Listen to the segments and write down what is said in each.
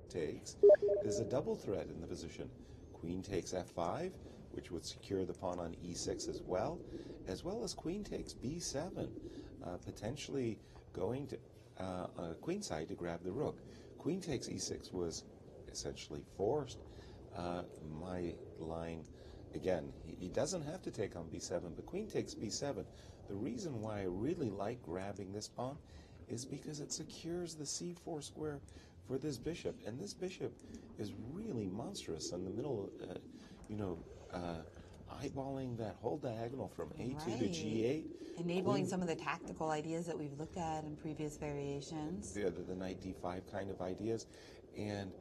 takes is a double threat in the position. Queen takes f5, which would secure the pawn on e6 as well as queen takes b7, potentially going to queenside to grab the rook. Queen takes e6 was essentially forced. My line, again, he doesn't have to take on b7, but queen takes b7. The reason why I really like grabbing this pawn is because it secures the c4 square for this bishop, and this bishop is really monstrous in the middle, eyeballing that whole diagonal from a2 to g8. Enabling some of the tactical ideas that we've looked at in previous variations. The knight d5 kind of ideas. And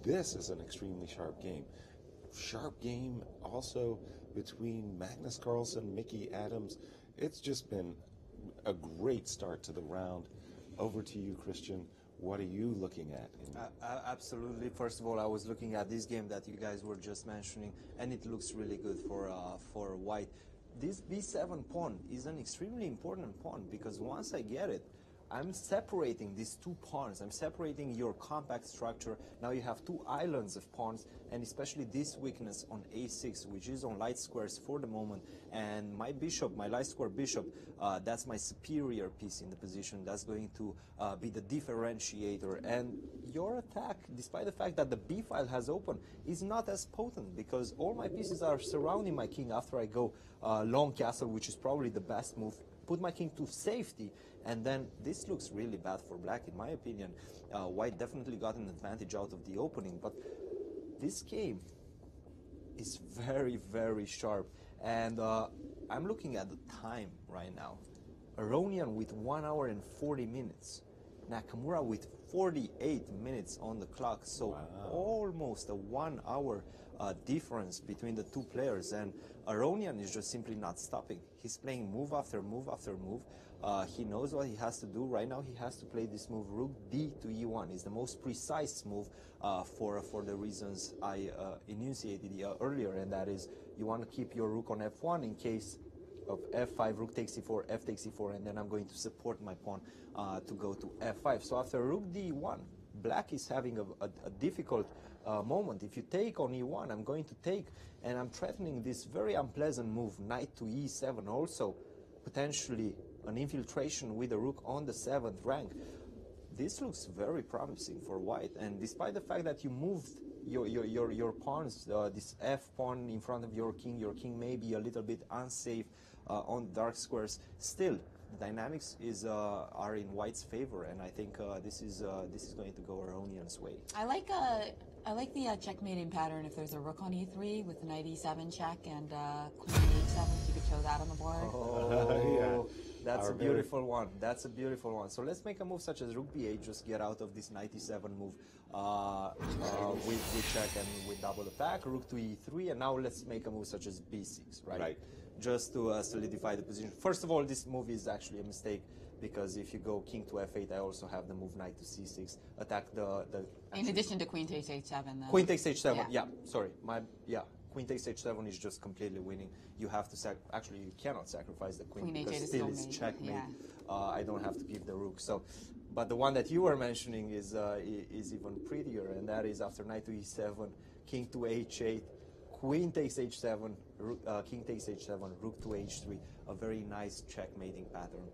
this is an extremely sharp game. Sharp game also between Magnus Carlsen, Mickey Adams. It's just been a great start to the round. Over to you, Christian. What are you looking at? Absolutely. First of all, I was looking at this game that you guys were just mentioning, and it looks really good for white. This b7 pawn is an extremely important pawn because once I get it, I'm separating these two pawns. I'm separating your compact structure. Now you have two islands of pawns, and especially this weakness on a6, which is on light squares for the moment. And my bishop, my light square bishop, that's my superior piece in the position. That's going to be the differentiator. And your attack, despite the fact that the b file has open, is not as potent because all my pieces are surrounding my king after I go long castle, which is probably the best move. Put my king to safety, and then this looks really bad for black, in my opinion. White definitely got an advantage out of the opening, but this game is very, very sharp. And I'm looking at the time right now. Aronian with 1 hour and 40 minutes. Nakamura with 48 minutes on the clock. So wow. Almost a 1 hour difference between the two players. And Aronian is just simply not stopping. He's playing move after move after move. He knows what he has to do. Right now he has to play this move, rook d to e1. It's the most precise move for the reasons I enunciated earlier, and that is you want to keep your rook on f1 in case of f5, rook takes e4, f takes e4, and then I'm going to support my pawn to go to f5. So after rook d1, black is having a difficult moment. If you take on e1, I'm going to take, and I'm threatening this very unpleasant move, knight to e7, also potentially an infiltration with the rook on the 7th rank. This looks very promising for white, and despite the fact that you moved your pawns, this f pawn in front of your king may be a little bit unsafe on dark squares. Still, the dynamics are in white's favor, and I think this is going to go Aronian's way. I like the checkmating pattern. If there's a rook on e3 with knight e7 check and queen h7, you could show that on the board. Oh, yeah. That's a beautiful one. That's a beautiful one. So let's make a move such as rook b8, just get out of this knight e7 move with check and with double attack, rook to e3, and now let's make a move such as b6, right? Just to solidify the position. First of all, this move is actually a mistake because if you go king to f8, I also have the move knight to c6, attack the in addition to queen takes h7, then. Queen takes h7, yeah, sorry. Queen takes h7 is just completely winning. You have to actually you cannot sacrifice the queen because still it's checkmate. Yeah. I don't have to give the rook. So, but the one that you were mentioning is even prettier, and that is after knight to e7, king to h8, queen takes h7, king takes h7, rook to h3. A very nice checkmating pattern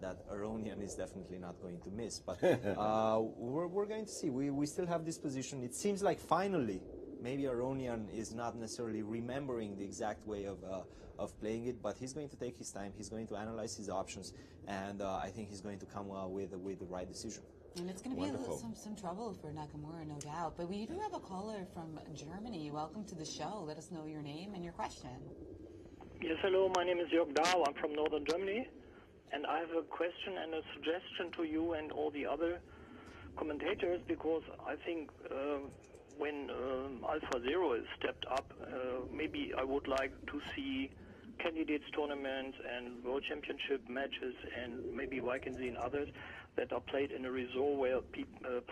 that Aronian is definitely not going to miss. But we're going to see. We still have this position. It seems like finally, maybe Aronian is not necessarily remembering the exact way of playing it, but he's going to take his time. He's going to analyze his options, and I think he's going to come with the right decision. And it's going to be some trouble for Nakamura, no doubt. But we do have a caller from Germany. Welcome to the show. Let us know your name and your question. Yes, hello. My name is Jörg Dahl. I'm from northern Germany. And I have a question and a suggestion to you and all the other commentators, because I think when Alpha Zero is stepped up, maybe I would like to see candidates tournaments and world championship matches and maybe Vacancy and others that are played in a resort where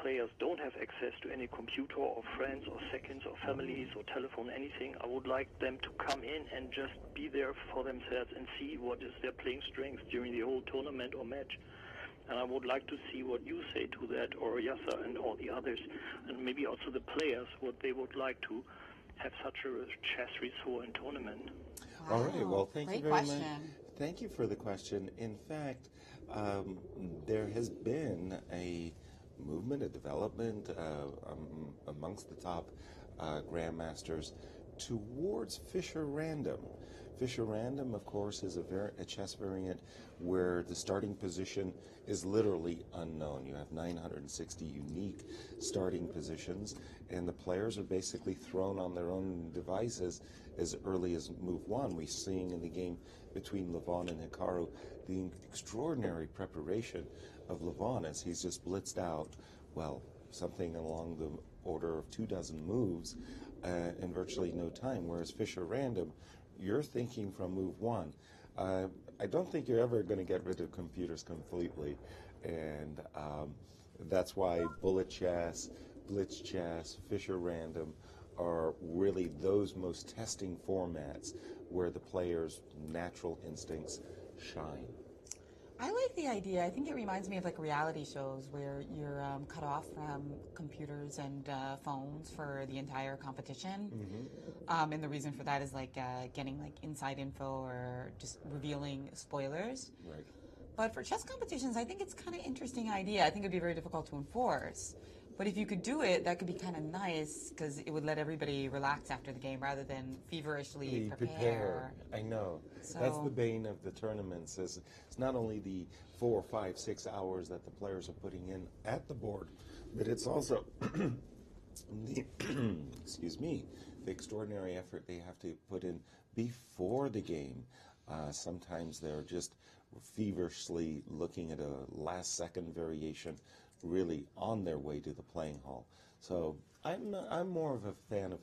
players don't have access to any computer or friends or seconds or families or telephone, anything. I would like them to come in and just be there for themselves and see what is their playing strength during the whole tournament or match. And I would like to see what you say to that, or Yasser and all the others, and maybe also the players, what they would like to have such a chess resort in tournament. Wow. All right. Well, thank you Great very question. much. Thank you for the question. In fact, there has been a movement, a development amongst the top grandmasters towards Fischer Random. Fischer Random, of course, is a chess variant where the starting position is literally unknown. You have 960 unique starting positions, and the players are basically thrown on their own devices as early as move one. We're seeing in the game between Levon and Hikaru the extraordinary preparation of Levon as he's just blitzed out, well, something along the order of 24 moves in virtually no time, whereas Fischer Random, you're thinking from move one. I don't think you're ever going to get rid of computers completely, and that's why bullet chess, blitz chess, Fischer Random are really those most testing formats where the player's natural instincts shine. I like the idea. I think it reminds me of like reality shows where you're cut off from computers and phones for the entire competition. And the reason for that is like getting like inside info or just revealing spoilers. Right. But for chess competitions, I think it's kind of interesting idea. I think it'd be very difficult to enforce. But if you could do it, that could be kind of nice because it would let everybody relax after the game rather than feverishly prepare. I know. So, that's the bane of the tournaments. It's not only the 4, 5, 6 hours that the players are putting in at the board, but it's also the excuse me, the extraordinary effort they have to put in before the game. Sometimes they're just feverishly looking at a last-second variation, really on their way to the playing hall. So I'm more of a fan of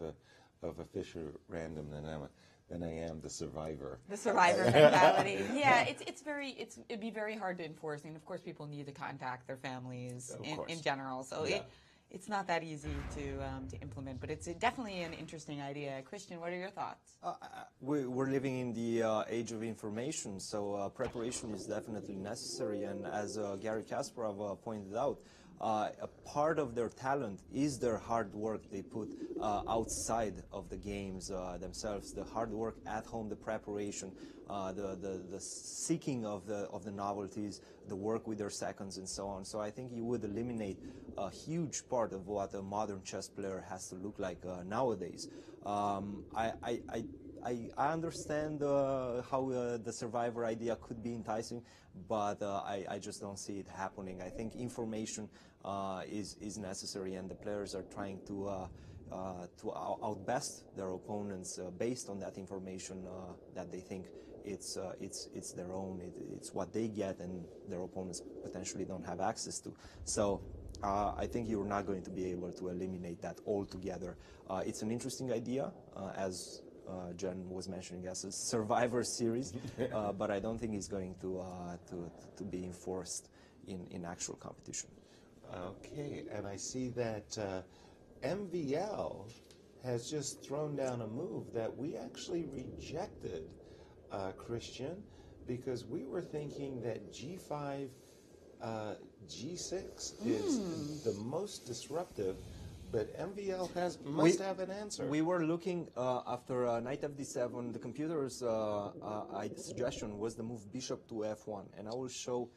a Fischer Random than I am the survivor. the survivor mentality. Yeah, it'd be very hard to enforce, and of course, people need to contact their families in general. So Yeah. it's not that easy to implement, but it's definitely an interesting idea. Christian, what are your thoughts? We're living in the age of information, so preparation is definitely necessary. And as Gary Kasparov pointed out, a part of their talent is their hard work they put outside of the games themselves. The hard work at home, the preparation, the seeking of the novelties, the work with their seconds, and so on. So I think you would eliminate a huge part of what a modern chess player has to look like nowadays. I understand how the survivor idea could be enticing, but I just don't see it happening. I think information is necessary, and the players are trying to outbest their opponents based on that information that they think it's their own. It's what they get, and their opponents potentially don't have access to. So I think you're not going to be able to eliminate that altogether. It's an interesting idea, as Jen was mentioning, as a survivor series, but I don't think it's going to be enforced in actual competition. Okay, and I see that MVL has just thrown down a move that we actually rejected, Christian, because we were thinking that G5, G6 is the most disruptive, but MVL must have an answer. We were looking after knight fd7. The computer's suggestion was the move bishop to f1, and I will show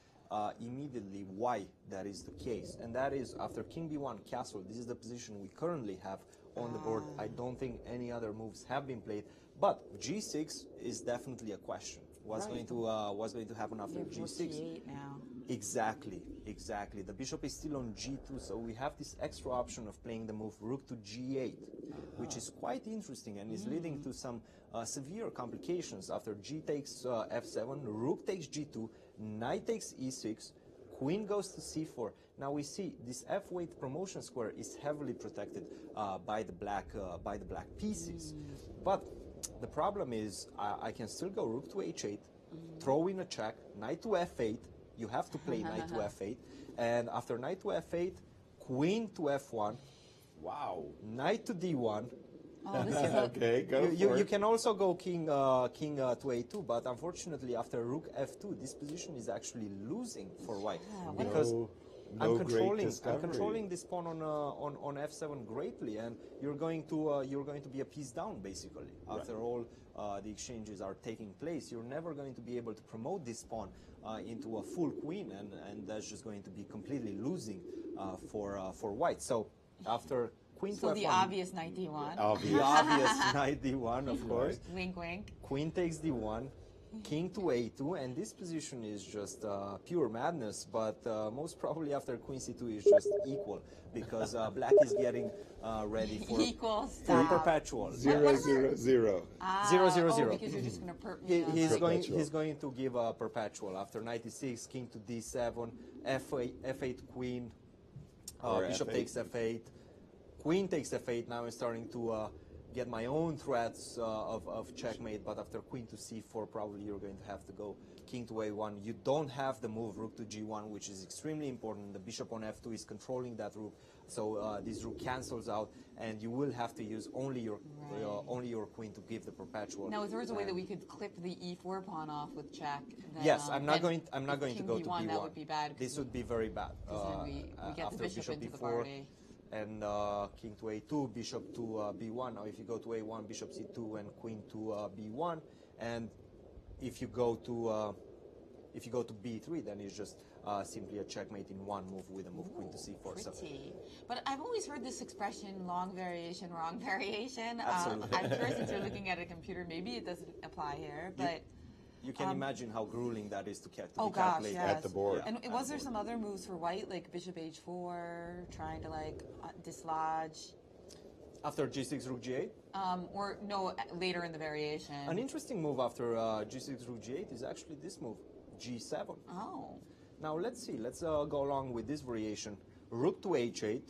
immediately why that is the case. And that is after king b1 castle. This is the position we currently have on the board. I don't think any other moves have been played, but g6 is definitely a question. What's going to happen after g6? G8 now. Exactly. The bishop is still on g2, so we have this extra option of playing the move rook to g8, which is quite interesting and is leading to some severe complications. After g takes f7, rook takes g2, knight takes e6, queen goes to c4. Now we see this f8 promotion square is heavily protected by the black pieces, but the problem is I can still go rook to h8, throw in a check, knight to f8. You have to play knight to f8, and after knight to f8, queen to f1, Wow. knight to d1, Oh, this is a, Okay, go You, for you it. can also go king to a2, but unfortunately after rook f2, this position is actually losing for white because No great I'm discovery. controlling this pawn on f7 greatly, and you're going to be a piece down basically. After all the exchanges are taking place, you're never going to be able to promote this pawn into a full queen, and that's just going to be completely losing for white. So after queen to f1, the obvious knight d1. the obvious knight d1, of course. Wink, wink. Queen takes d1, king to a2, and this position is just pure madness. But most probably after queen c2 is just equal, because black is getting ready for Equals. for perpetual. 0, 0, 0. 0, 0, Oh, 0. because you're just going to He's going to give a perpetual after knight e6, king to d7, f8 queen, Or bishop f8. takes f8, queen takes f8. Now I'm starting to get my own threats of checkmate, but after queen to c4, probably you're going to have to go king to a1. You don't have the move rook to g1, which is extremely important. The bishop on f2 is controlling that rook, so this rook cancels out, and you will have to use only your queen to give the perpetual. Now, if there was a way that we could clip the e4 pawn off with check, then, Yes, I'm not then going to king go to b1. That would be bad. This would be very bad. Then we get the After bishop into the b4 party. and king to a2, bishop to b1. Now, if you go to a1, bishop c2, and queen to b1, and if you go to b3, then it's just simply a checkmate in one move with a move queen to c4. So Pretty. But I've always heard this expression, long variation, wrong variation. Absolutely. I'm sure since you're looking at a computer, maybe it doesn't apply here, but... you can imagine how grueling that is to be Oh gosh, calculated. yes. At the board. And was there some other moves for white, like bishop h4, trying to like dislodge, After g6, rook g8? or no, later in the variation? An interesting move after g6, rook g8 is actually this move, g7. Oh, Now let's see, let's go along with this variation. Rook to h8,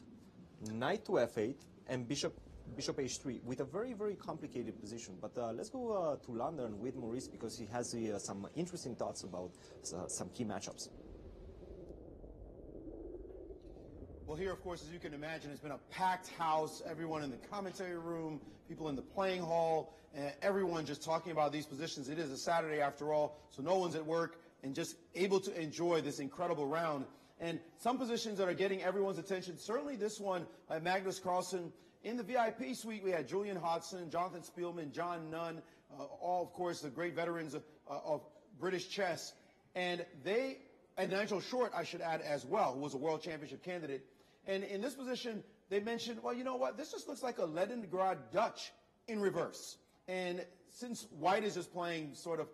knight to f8, and bishop h3 with a very, very complicated position. But let's go to London with Maurice, because he has some interesting thoughts about some key matchups. Well, here, of course, as you can imagine, it's been a packed house. Everyone in the commentary room, people in the playing hall, everyone just talking about these positions. It is a Saturday after all, so no one's at work and just able to enjoy this incredible round. And some positions that are getting everyone's attention, certainly this one by Magnus Carlsen. In the VIP suite, we had Julian Hodgson, Jonathan Spielman, John Nunn, all, of course, the great veterans of British chess. And Nigel Short, I should add as well, who was a world championship candidate. And in this position, they mentioned, well, you know what, this just looks like a Leningrad Dutch in reverse. And since white is just playing sort of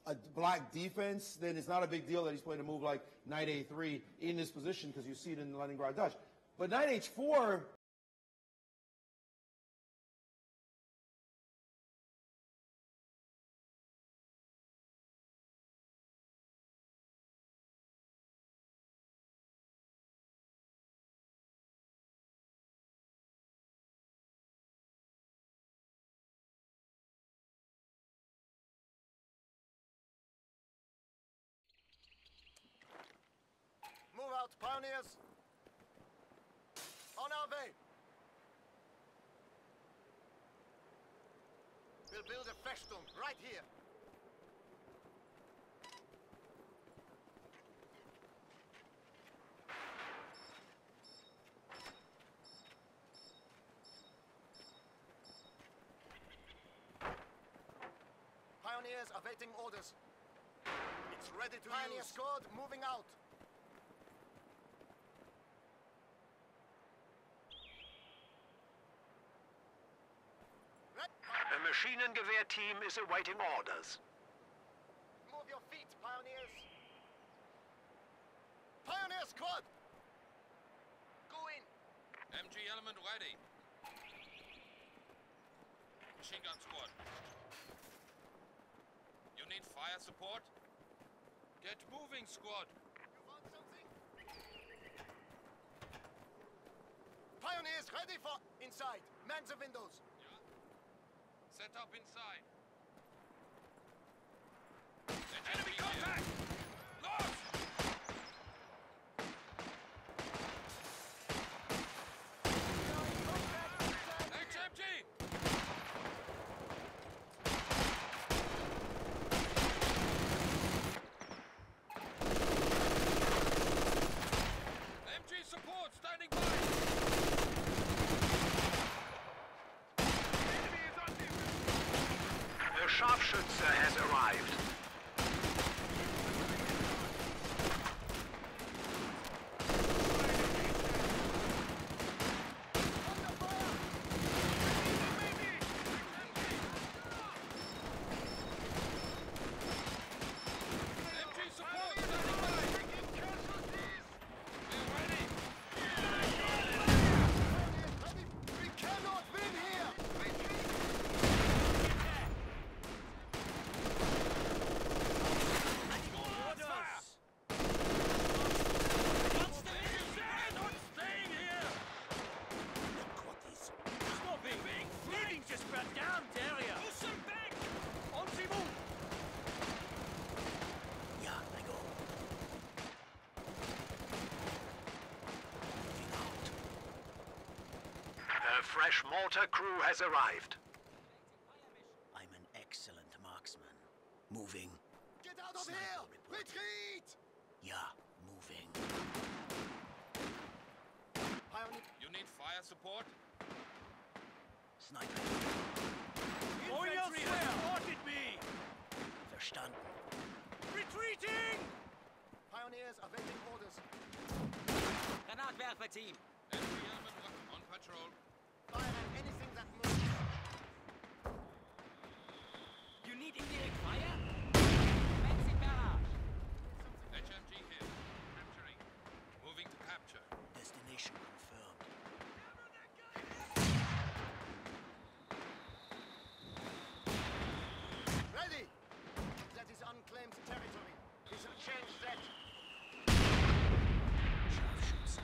a black defense, then it's not a big deal that he's playing a move like knight a3 in this position, because you see it in the Leningrad Dutch. But knight h4... Move out, pioneers! On our way! We'll build a Festung right here. Pioneers awaiting orders. It's ready to Pioneer squad moving out. A Maschinengewehr-team is awaiting orders. Move your feet, pioneers. Pioneer squad! Go in. MG element ready. Machine gun squad. You need fire support? Get moving, squad. You want something? Pioneers ready for inside. Man the windows. Set up inside. Enemy contact! Lost! HMG! Scharfschütze has arrived. A fresh mortar crew has arrived. I'm an excellent marksman. Moving. Get out of here! Retreat! Yeah, moving. You need fire support? Sniper. Infantry has spotted me! Verstanden. Retreating! Pioneers awaiting orders. Granatwerfer-Team. Entry element on patrol. Fire at anything that moves. You need indirect fire? Commencing barrage. HMG here. Capturing. Moving to capture. Destination confirmed. Ready! That is unclaimed territory. We shall change that. Scharfschütze.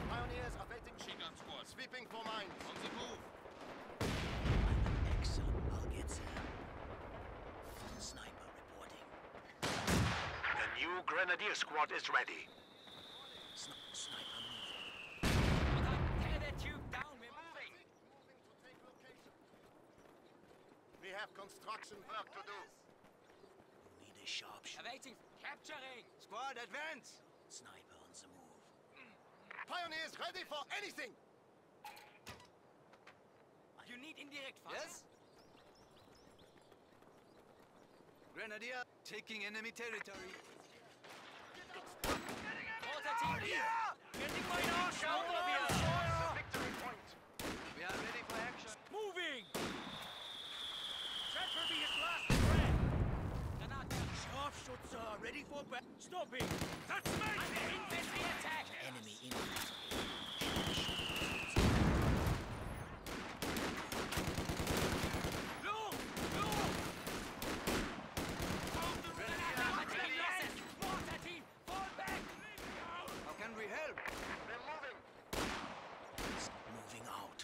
Pioneers awaiting Machine gun squad. sweeping for mines. On the move. I'm an excellent. I'll get there. Sniper reporting. The new Grenadier squad is ready. Sniper moving. Tear that tube down, we're moving. Moving to take location. We have construction work to do. Need a sharpshooter. Awaiting. Capturing. Squad, advance! Sniper on the move. Pioneers ready for anything! You need indirect fire? Yes? Grenadier taking enemy territory. Mortar team here. Getting my arse out of here! Victory point. We are ready for action. Moving. That will be his last friend. Granatwerfer. Scharfschütze ready for battle. Stopping. That's me! Infantry attack. Enemy infantry. Look! Look! Taking losses. Mortar team, fall back. How can we help? We're moving. Moving out.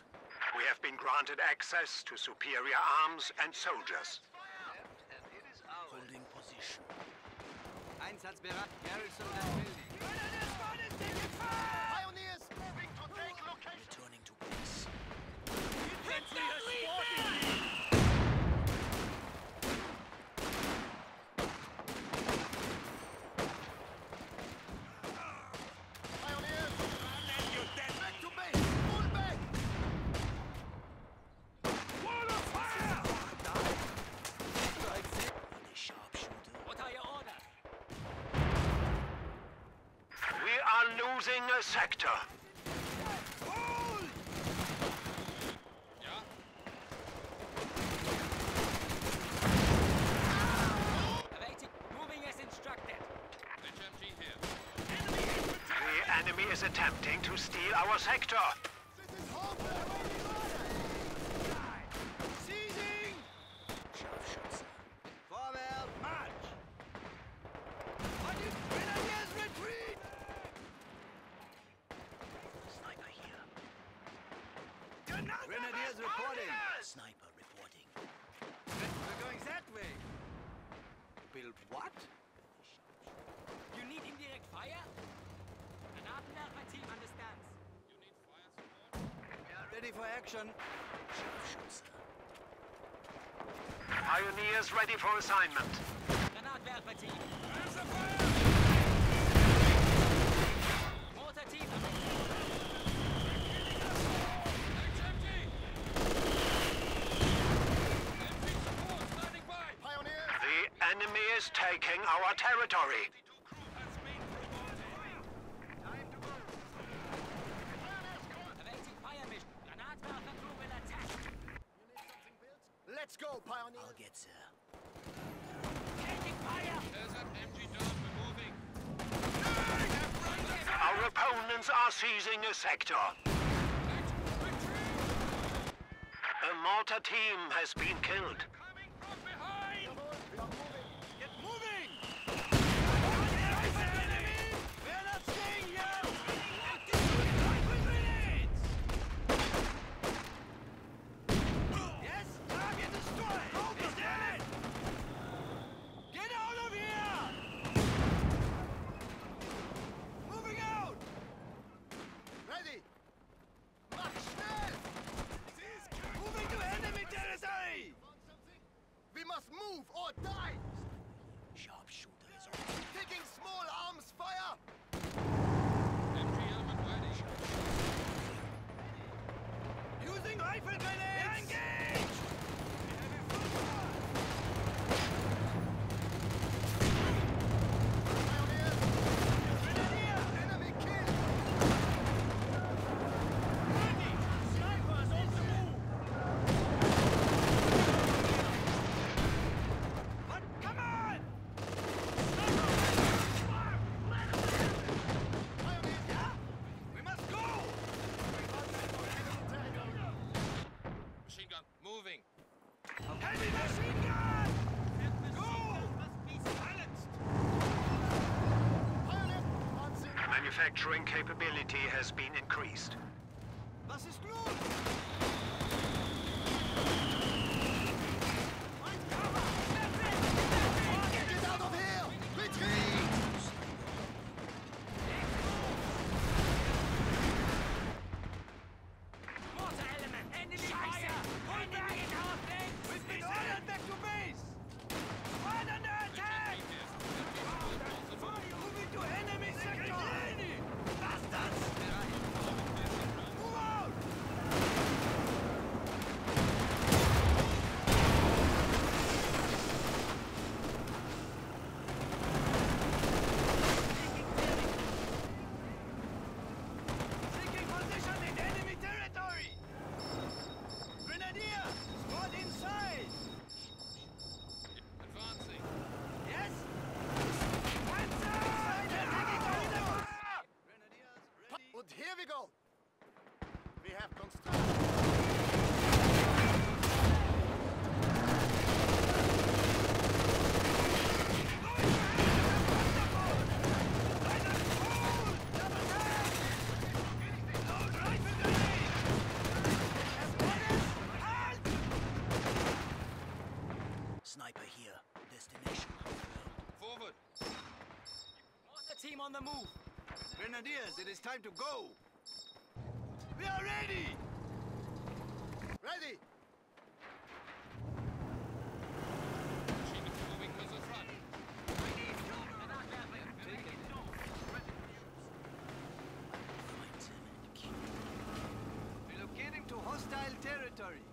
We have been granted access to superior arms and soldiers. Holding position. Einsatzbereit. Garrison and building. Pioneers moving to take location. Returning to base. Infantry has spotted me. Pioneers! Back to base! Pull back! Wall of fire! Need a sharpshooter. What are your orders? We are losing a sector. Hold! Ja? Awaiting. Moving as instructed. HMG here. The enemy is attempting to steal our sector. This is home! Seizing! Scharfschütze. Vorwärts, march! Grenadiers retreat! Sniper here. Grenadiers reporting! Sniper reporting. We're going that way! Build what? You need indirect fire? Granatwerfer-Team understands. You need fire support? Ready for action! Scharfschütze. Pioneers ready for assignment. Granatwerfer-Team. Mortar team. HMG! enemy is taking our territory. Let's go, Pioneer. I'll get sir. There's that MG dome. We're moving. Our opponents are seizing a sector. A mortar team has been killed. Coming from behind. We are moving. Get moving! We're not staying here. Yes, target destroyed! He's dead! Get out of here! Moving out! Ready. Mach schnell. Moving to enemy territory! We must move or die. Sharpshooter is on. Taking small arms fire. MG element ready. Using rifle grenades! Engage! Pioneer. Enemy kill. Snipers on the move! But come on! Pioneer. Yeah? We must go! Machine gun moving. Heavy machine gun! Go! Must be silenced! Pioneer. Advancing. Manufacturing capability has been increased. Was ist los? Get out of here. Retreat. Mortar element! Enemy fire! Enemy in our flanks! We've been ordered back to base! Squad under attack! Moving to enemy sector! Bastards! Move out! Taking position in enemy territory! Grenadier! Squad inside! Advancing. Yes? Panzer! Grenadiers ready! And here we go. We have constructed. Sniper here. Destination confirmed. Forward. Mortar team on the move. Grenadiers, it is time to go. We are ready. Ready. Machine gun moving to the front. Relocating to hostile territory.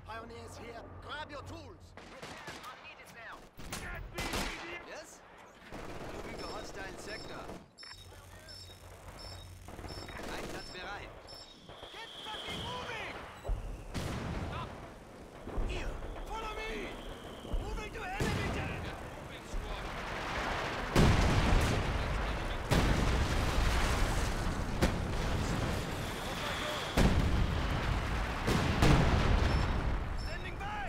Pioneers here. Grab your tools. Yes? Moving to hostile sector. Einsatzbereit. Get fucking moving! Stop! Here! Follow me! Moving to enemy territory! Moving squad. Standing by!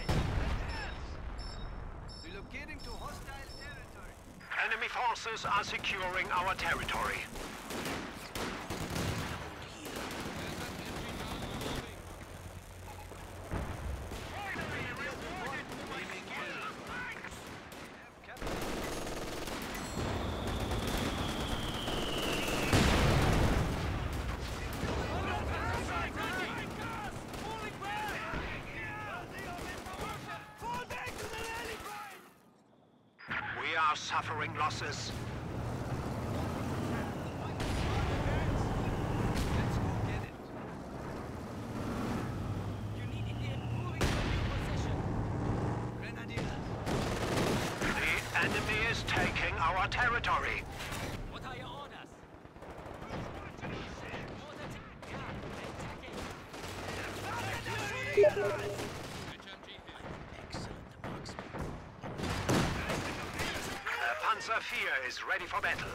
Relocating to hostile territory. Enemy forces are securing our territory. Fall back to the rally point! We are suffering losses. Let's go get it. You need it. our territory. What are your orders? Panzer IV is ready for battle.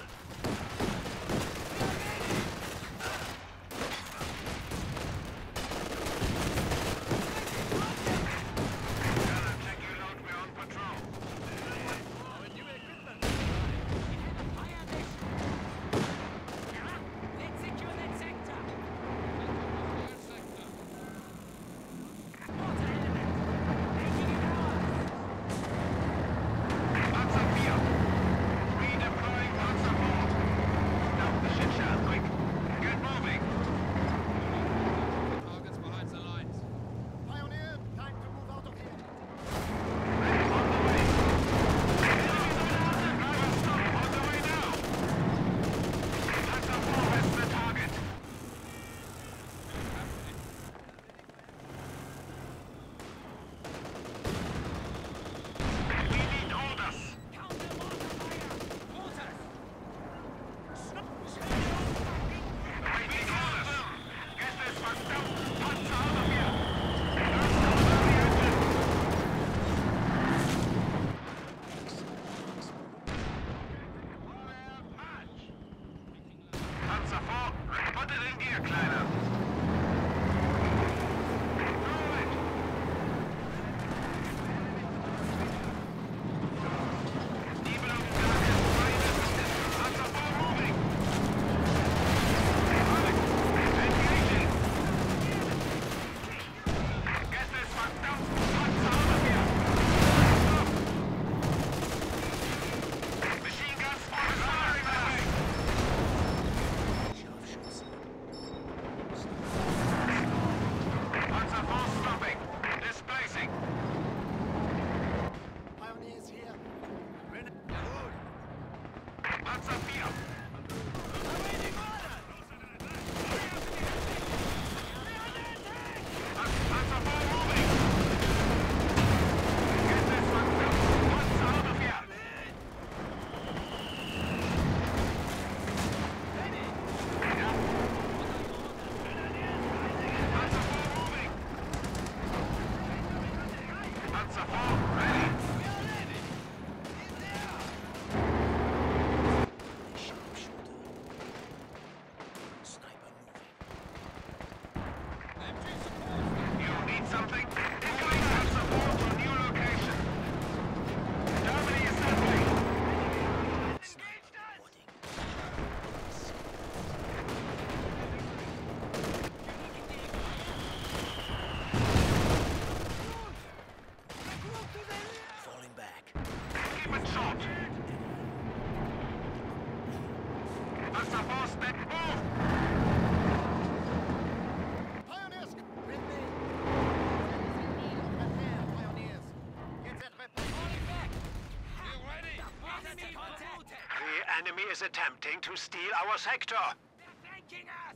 The enemy is attempting to steal our sector. They're flanking us!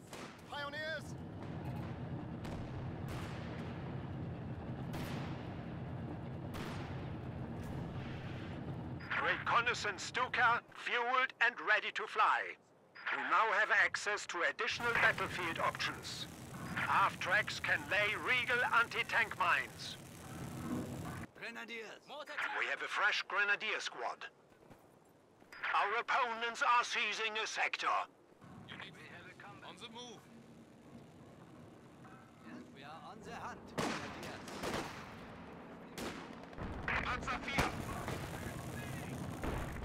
Pioneers! Reconnaissance Stuka, fueled and ready to fly. We now have access to additional battlefield options. Half tracks can lay Regal anti-tank mines. Grenadiers! We have a fresh grenadier squad. Our opponents are seizing a sector. On the move. Yes, we are on the hunt. Panzer IV.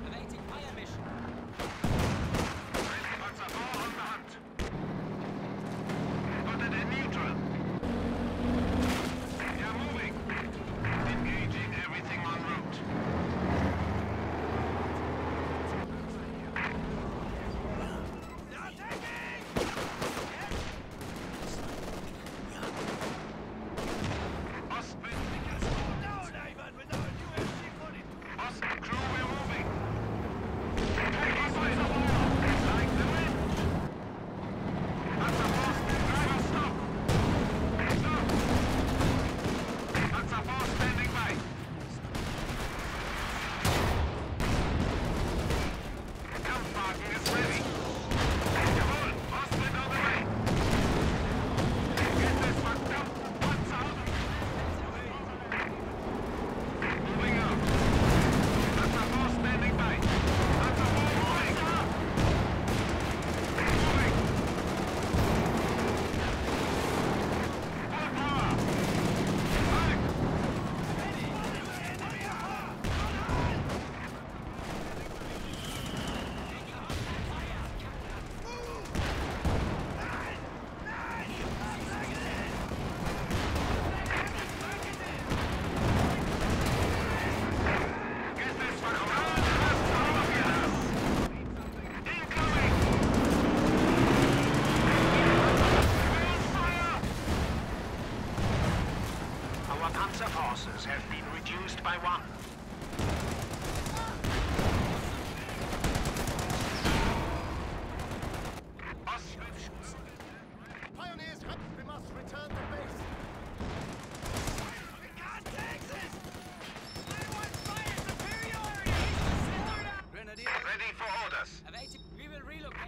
Awaiting fire mission. Panzer IV on the hunt. Spotted in neutral. They are moving. Engaging everything en route.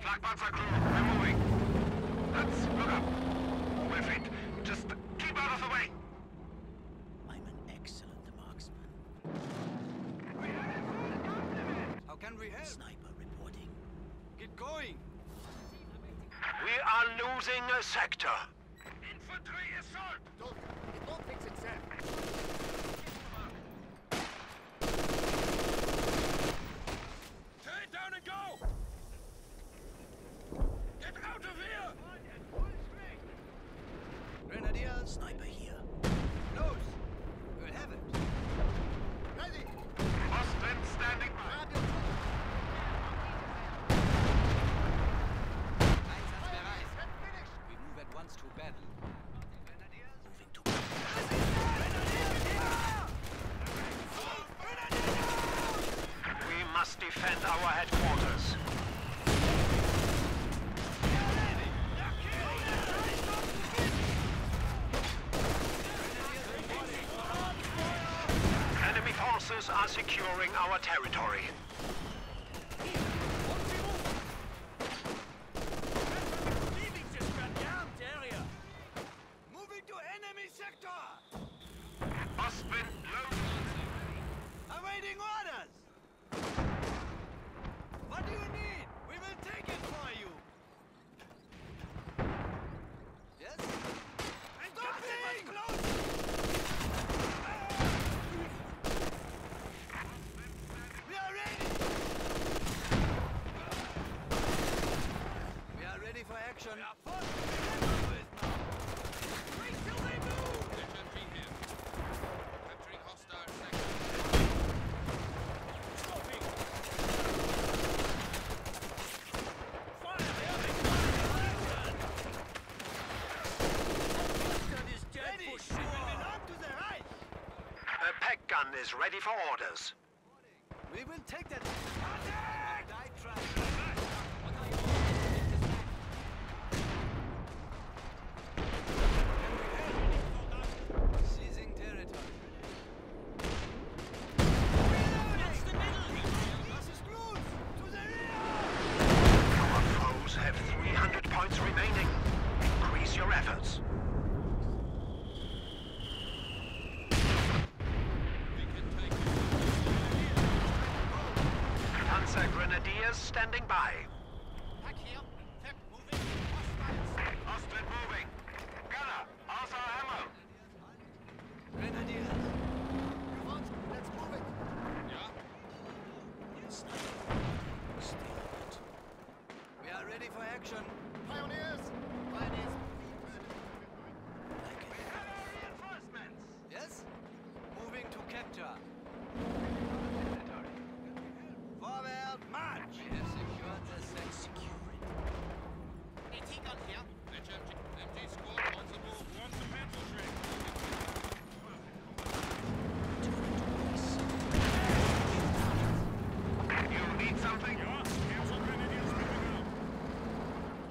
Flak Panzer crew, we're moving. Let's look up. We're fit. Just keep out of the way. I'm an excellent marksman. How can we help? Sniper reporting. Get going. We are losing a sector. Infantry assault! It won't fix itself. Tear it down and go! Get out of here! Grenadier, sniper here. Close. We'll have it. Ready! Ostwind standing by. Grab your tools. Einsatzbereit. Finish! We move at once to battle. Grenadiers, moving to We must defend our headquarters. Enemy forces are securing our territory. moving to enemy sector. Ostwind low. Awaiting orders. What do you need? We will take it for you. Yes? Stopping! Close! We are ready! We are ready for action. We are full. Wait till they move! HMG here. Capturing hostile sector. Stopping! A peg gun is ready for orders. We will take that. Seizing territory. That's the middle. Das ist gut. To the rear. Our foes have 300 points remaining. Increase your efforts. We can take it. Panzer Grenadiers standing by. Pack here. Tech moving. Hostiles. Ostwind moving. Gunner, also ammo. Grenadiers. You want? Let's move it. Ja? We are ready for action. Pioneers. Pioneers. Like it. Reinforcements. Yes? Moving to capture. Forward, march! We have secured the sector. AT gun here. HMG. MG squad on the move. Warm the pencil string. You need something? Ja, Panzer Grenadiers moving out.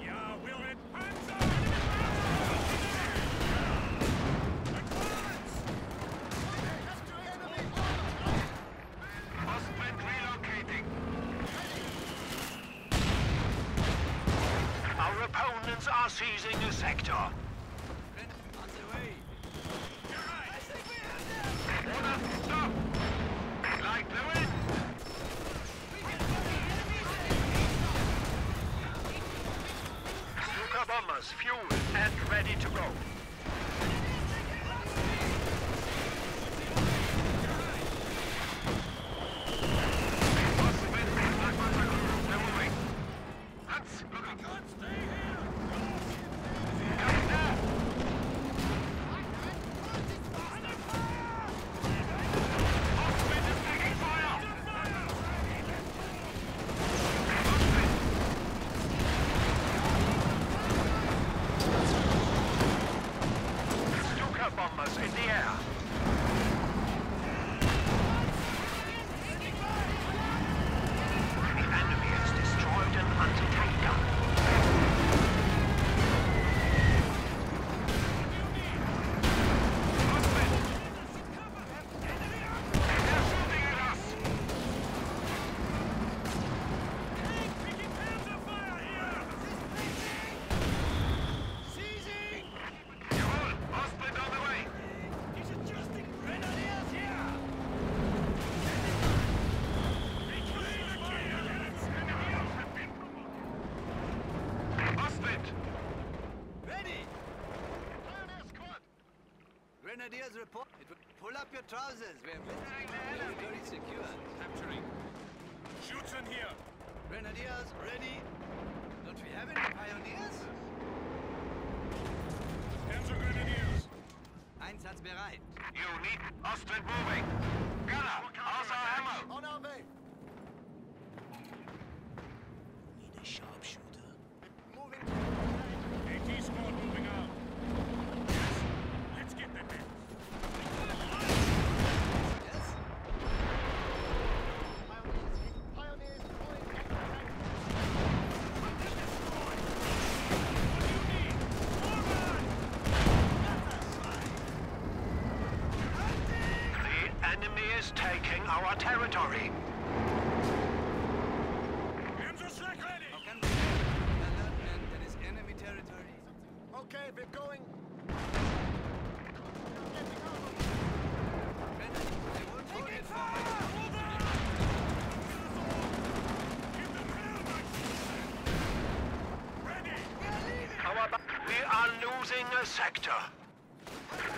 Ja, will it Panzer! Advance! Capture enemy. Ostwind relocating. Our opponents are seizing a sector. On the way. Order, stop! Like the wind! Stuka bombers fueled and ready to go. Ostwind, Flak Panzer crew, we're moving. Hans, look up. Can't stay here! Coming now! Ostwind is taking fire! Ostwind! Grenadiers report. Pull up your trousers. We're very secure. Capturing. Shoots in here. Grenadiers, ready. Don't we have any pioneers? Panzer Grenadiers. Einsatzbereit. Unit Ostwind moving. Gunner, außer ammo. On our way. Need a sharpshooter. Moving. AT squad moving out. Yes. Let's get them in. Yes? Pioneers calling tank. The enemy is taking our territory. Panzer Schreck ready. Can we alert men that is enemy territory? Okay, we're going. Grenadiers, they won't hold it for Give them hell, my Ready. We are losing a sector.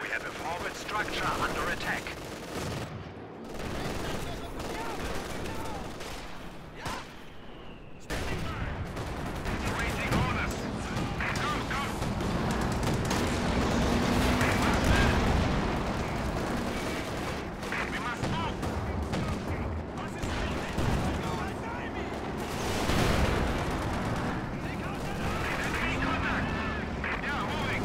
We have a forward structure under attack. Awaiting orders. Go, go. We must move. Enemy contact. Yeah, moving.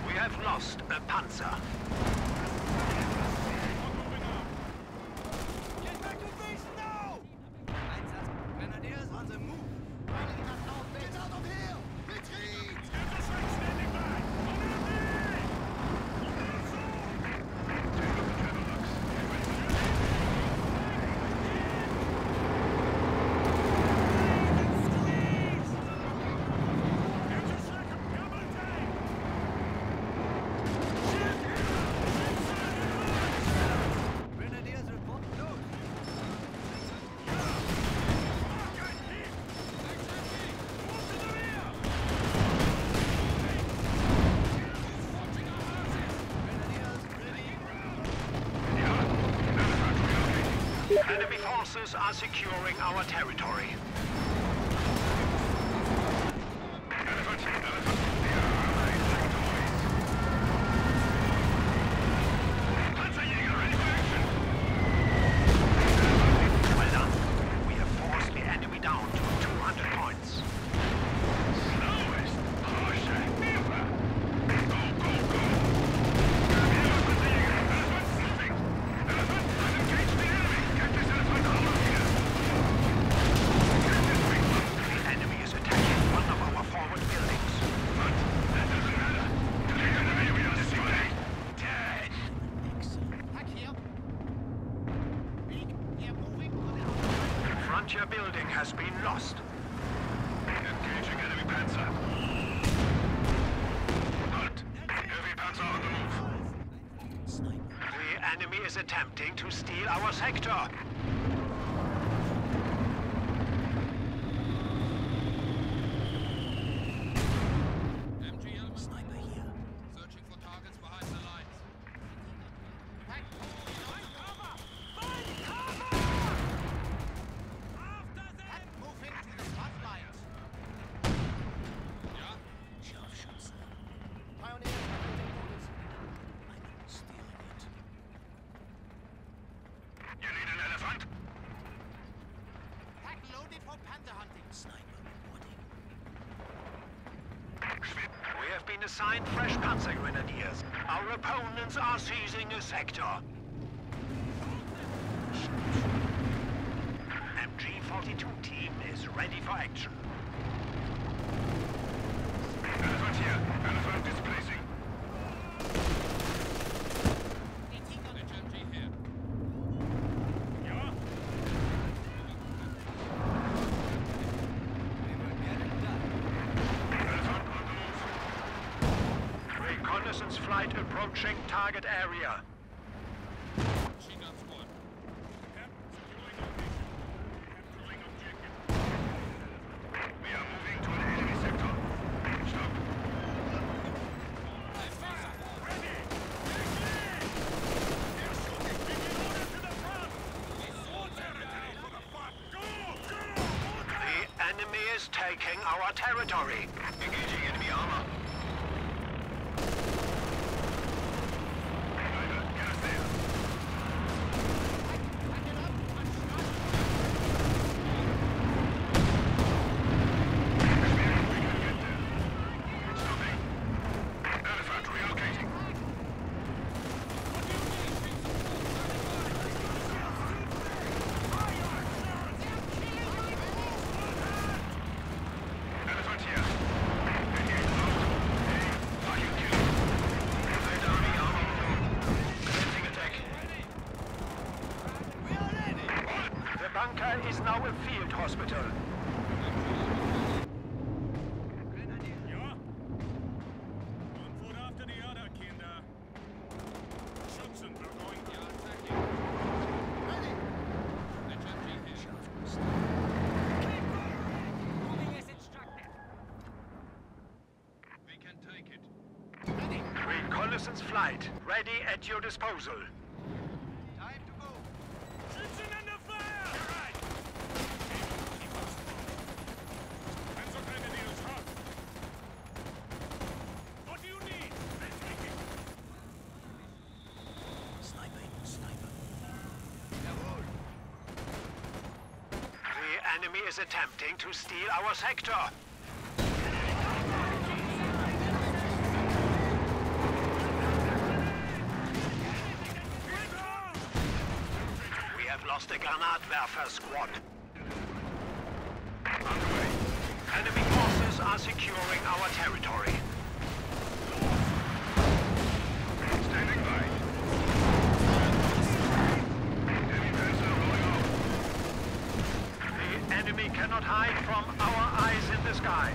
We have lost a panzer. Get back to base now! Einsatz. Grenadiers on the move. Get out of here! Retreat! Panzer Schreck standing by. On our way. Panzer Schreck, double tank. Grenadiers report. Load. Grenadiers ready. Enemy forces are securing our territory. Well done. We have forced the enemy down to 200 points. The enemy is attacking one of our forward buildings. Frontier building has been lost. Engaging enemy panzer. Halt! Heavy panzer on the move. The enemy is attempting to steal our sector. MGL sniper here. Searching for targets behind the lines. Moving to the front lines. Ja? Scharfschützen. Pioneers awaiting orders. I'm stealing it. You need an elephant? Pack loaded for panther hunting. Sniper reporting. We have been assigned fresh panzer grenadiers. Our opponents are seizing a sector. MG-42 team is ready for action. Elephant here. Elephant displacing. HMG here. Ja? We will get it done. Elephant on the move. Reconnaissance flight approaching target area. Machine gun squad. taking our territory. Engaging enemy armor. Get us there. Elephant relocating. Elephant here. Engage mode. Target kill. Red army armor blue. Commencing attack. The bunker is now a field hospital. Ja? One foot after the other, Kinder. Schützen, we're going to attacking. Ready! Moving as instructed. We can take it. Reconnaissance flight ready at your disposal. Time to go. Schützen under fire! Right! Keep us Panzergrenadiers hot. What do you need? Let's take it. Sniper. The enemy is attempting to steal our sector. We have lost a Granatwerfer squad. Underway. Enemy forces are securing our territory. Standing by. Enemy panzer rolling out. The enemy cannot hide from our eyes in the sky.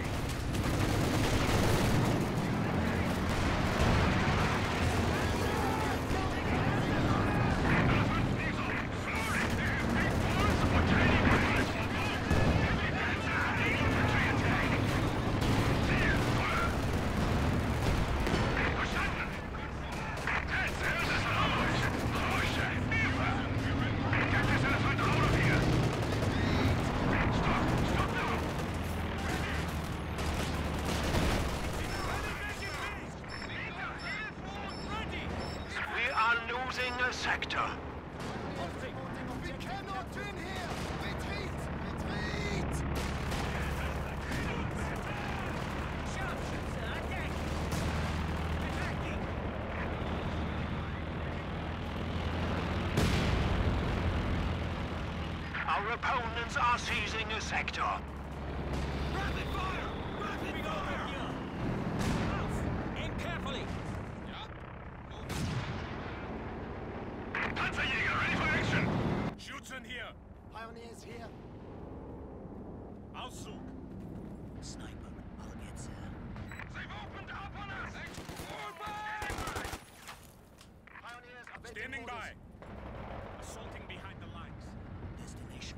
We are losing a sector. We cannot win here! Retreat! Retreat! Sharpshooter, attack! Attacking! Our opponents are seizing a sector. Rapid fire! Rapid fire! Move! Aim carefully! Panzerjäger, ready for action! Schützen here. Pioneers here. Auszug. Sniper, I'll get there. They've opened up on us! Pioneers awaiting Standing orders. by. Assaulting behind the lines. Destination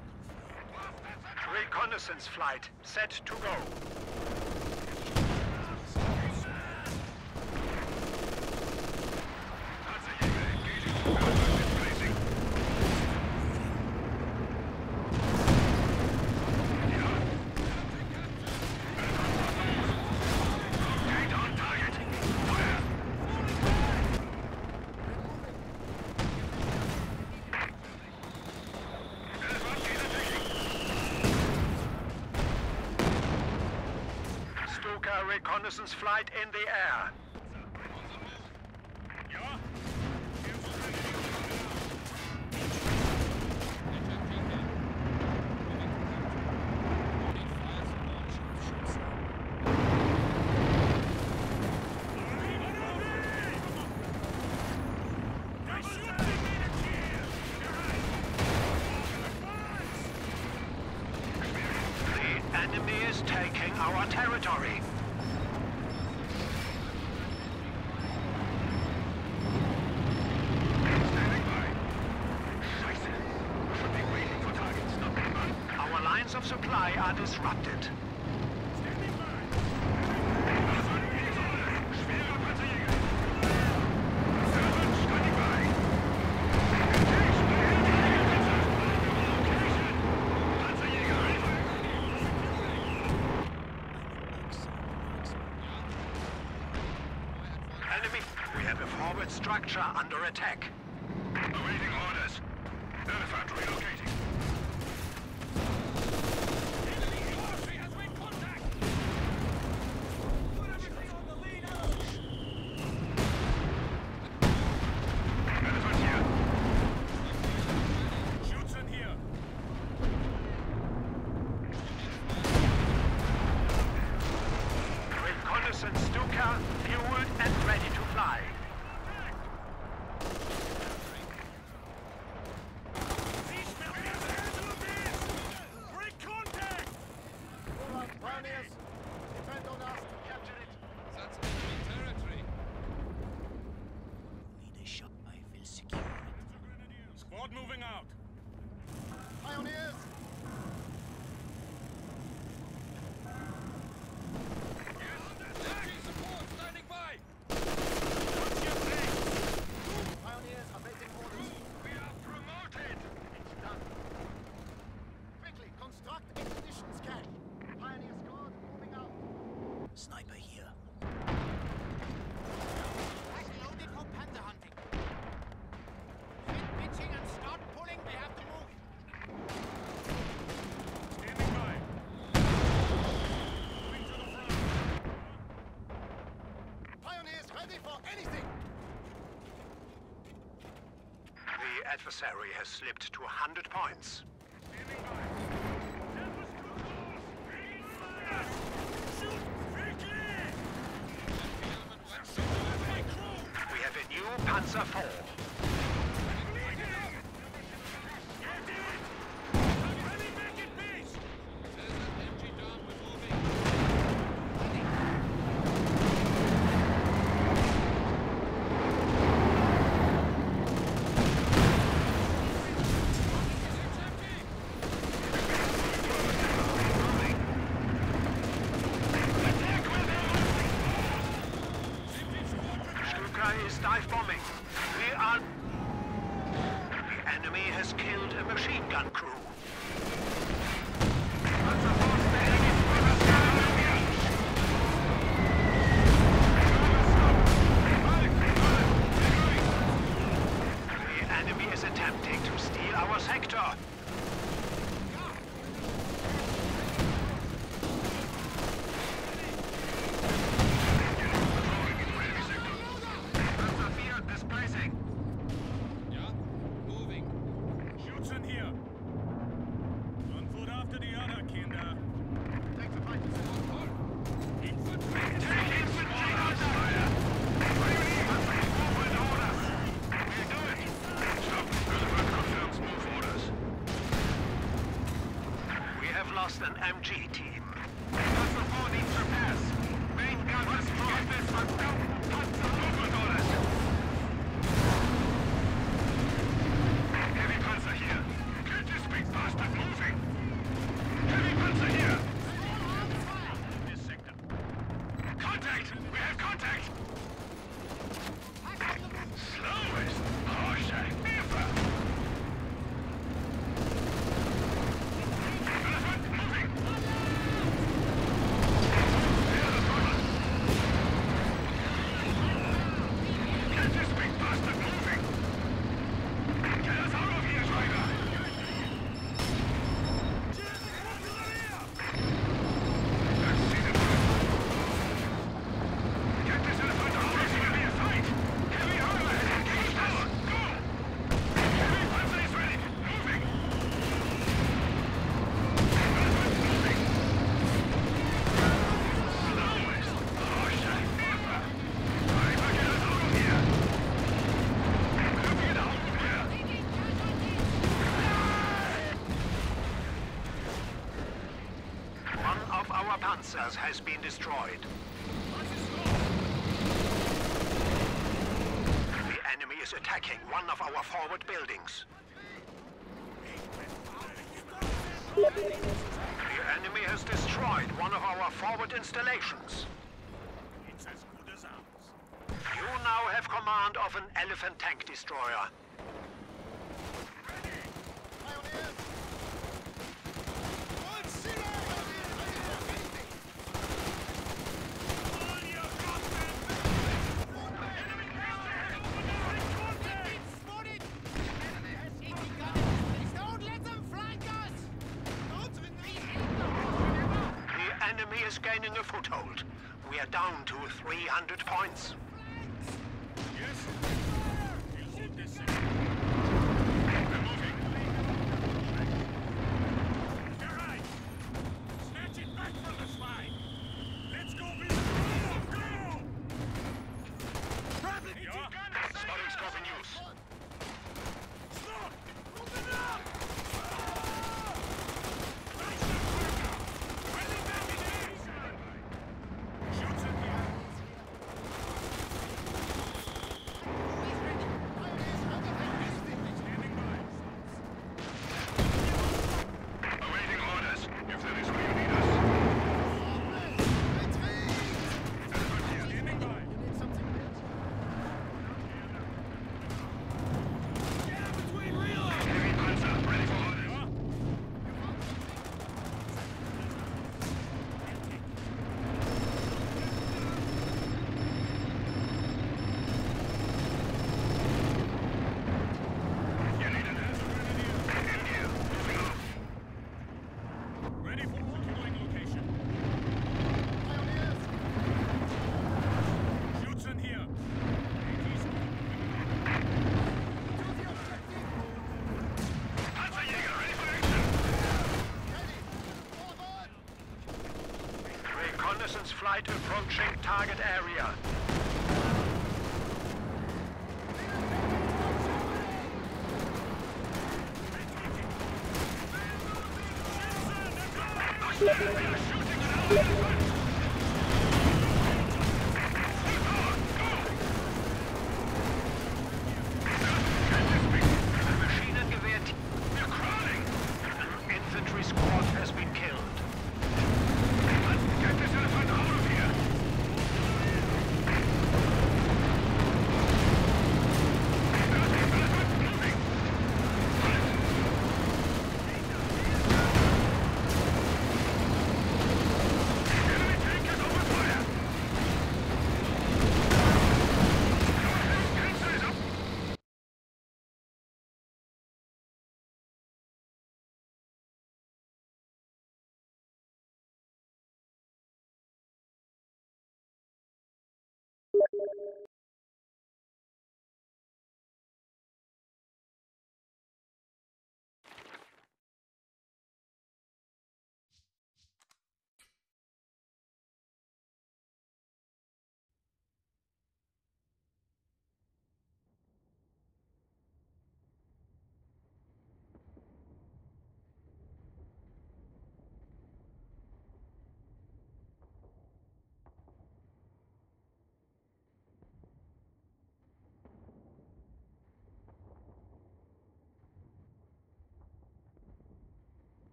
confirmed. Reconnaissance flight set to go. Panzerjäger engaging. Elephant placing. Gate on target. Fire! Elephant is attacking. Stuka reconnaissance flight in the air. Ja? The enemy is taking our territory. Standing by. Scheiße. Should be waiting for targets, not run. Our lines of supply are disrupted. Schwerer Panzerjäger. Elephant standing by. Engage the enemy panzer. Location. Panzerjäger ready for action. Enemy. We have a forward structure under attack. Awaiting orders. Elephant relocating. Enemy infantry has made contact! Put everything on the lead out! Elephant here. Shoots in here. Reconnaissance Stuka, fueled and ready to fly. Sie schnappen jetzt Hände zu Base! Break contact! Pioneers! Defend on us to capture it! That's enemy territory. Leadership, I will secure it. Squad moving out. Pioneers! Enemy support standing by. What's your place? Pioneers awaiting orders. We are promoted. It's done. Quickly, construct expedition scan. Pioneer squad moving out. Sniper here. Pack loaded for panther hunting. Fit pitching and start pulling. We have to move. Standing by. Moving to the front. Pioneers ready for anything. The adversary has slipped to 100 points. Standing by. That was too close. Ready fire. Shoot quickly. Element went shot. My crew. We have a new Panzer IV. Get it! Ready back at base. There's an MG down. We're moving. Stuka is dive bombing. We are... The enemy has killed a machine gun crew. The enemy is attempting to steal our sector. Panzer IV displacing. Yeah, moving. Shoots in here. One foot after the other, Kinder. Take the fight. Infantry! Take infantry on fire! Forward orders! We'll do it! Stop. Elephant confirms move orders. We have lost an MG team. Panzer IV needs repairs. Main gun destroyed. This Panzer movement orders. Heavy Panzer here. Get this big bastard moving. Heavy Panzer here. This sector. Contact! We have contact! Slowest! Harscher! Hilfe! Elephant moving! Get this big bastard moving! Get us out of here, driver! Let's see them. Get this elephant out of here! Be a fight! Heavy armor! Engage power! Go! Heavy Panzer is ready! Moving! Elephant moving! Slowest! Harscher! Hilfe! Driver, get us out of here! Get out of here! One of our panzers has been destroyed. The enemy is attacking one of our forward buildings. The enemy has destroyed one of our forward installations. It's as good as ours. You now have command of an elephant tank destroyer. Pioneers! On your goddamn regaining a foothold. We are down to 300 points. Yes? You hold this second. We're moving. You're right. Snatch it back from the slide. Let's go, go! Grab it! Yeah? Spotting scope in use. Stop! Open up! Shoots in here. Standing by. Awaiting orders, if that is where you need us. Standing by. Yeah, between reloads! Heavy panzer, ready for orders. Yeah? You need an answer. In here, moving off. Ready for securing location. Shoots in here. Panzerjäger, ready for action. Reconnaissance flight approaching target area. We are shooting an allied